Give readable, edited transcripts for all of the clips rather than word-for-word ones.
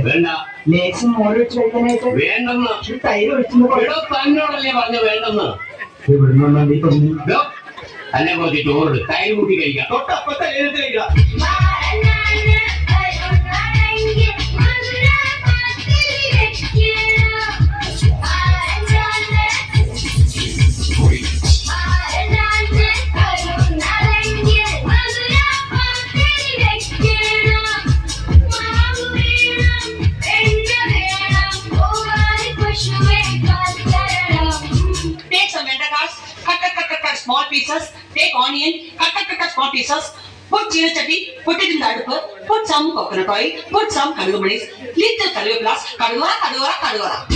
വേണ്ട ലേശം മോര് വെച്ച് കഴിക്കാനായിട്ട് വേണ്ടെന്ന് തൈര് ഒഴിച്ചോ തന്നോടല്ലേ പറഞ്ഞു വേണ്ടെന്ന് തന്നെ കുറച്ച് ചോറ് തൈര് കൂട്ടി കഴിക്കാം തൊട്ടപ്പത്തെ കഴിക്കാം Small pieces, take onion, cut small pieces, put chili chutney, put it in the adupu, put some coconut oil, put some kadugumanis, little karivepplas, kaduvara.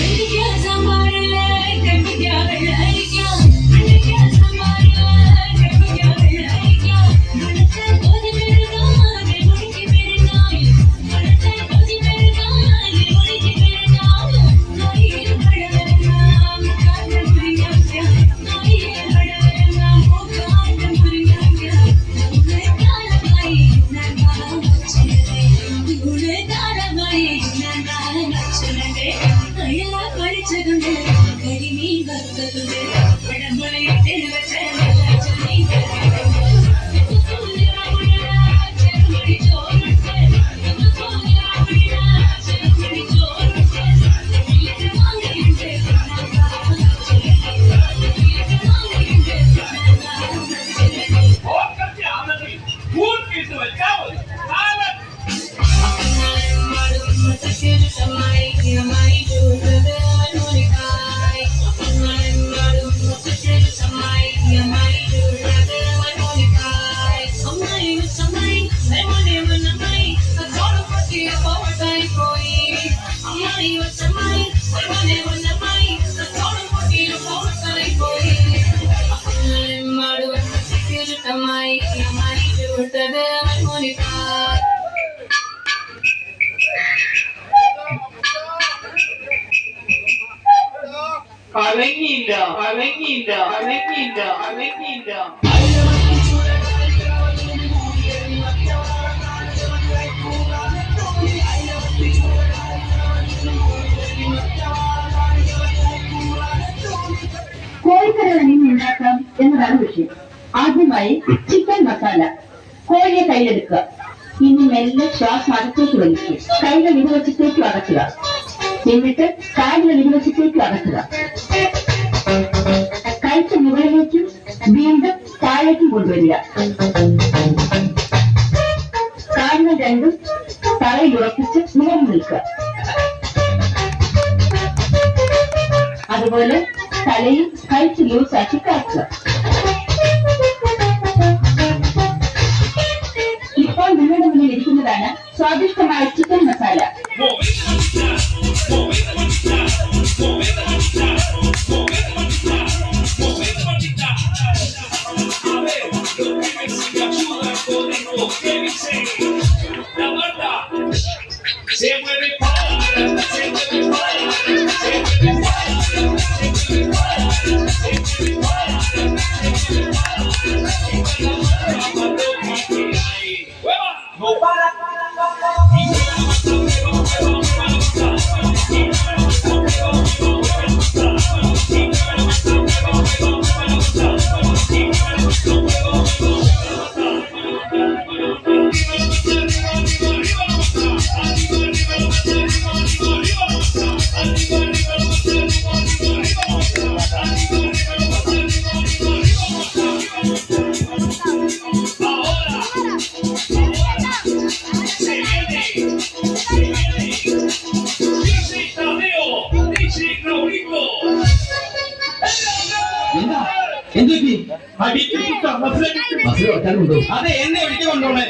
അലങ്ങിയില്ല കോഴിക്കറി എങ്ങനെ ഉണ്ടാക്കാം എന്നതാണ് വിഷയം. ആദ്യമായി ചിക്കൻ മസാല. കോഴിയെ കയ്യിലെടുക്കുക. ഇനി മെല്ലെ ശ്വാസം അകത്തേക്ക് വലിക്കുക. കൈകൾ ഇരുവശത്തേക്കും അടക്കുക. എന്നിട്ട് കാലുകൾ ഇരുവശത്തേക്കും അടക്കുക. കൈക്ക് മുകളിലേക്കും വീണ്ടും താഴേക്കും കൊണ്ടുവരിക. കാലുകൾ രണ്ടും തറയിൽ ഉറപ്പിച്ച് നിവർന്നു നിൽക്കുക. അതുപോലെ തലയും കൈക്ക് ലൂസാക്കി കറക്കുക. ഇപ്പോൾ നിങ്ങളുടെ മുന്നിൽ ഇരിക്കുന്നതാണ് സ്വാദിഷ്ടമായ ചിക്കൻ മസാല. അതെ എന്നെ ഒഴിച്ചു കൊണ്ടോണേ.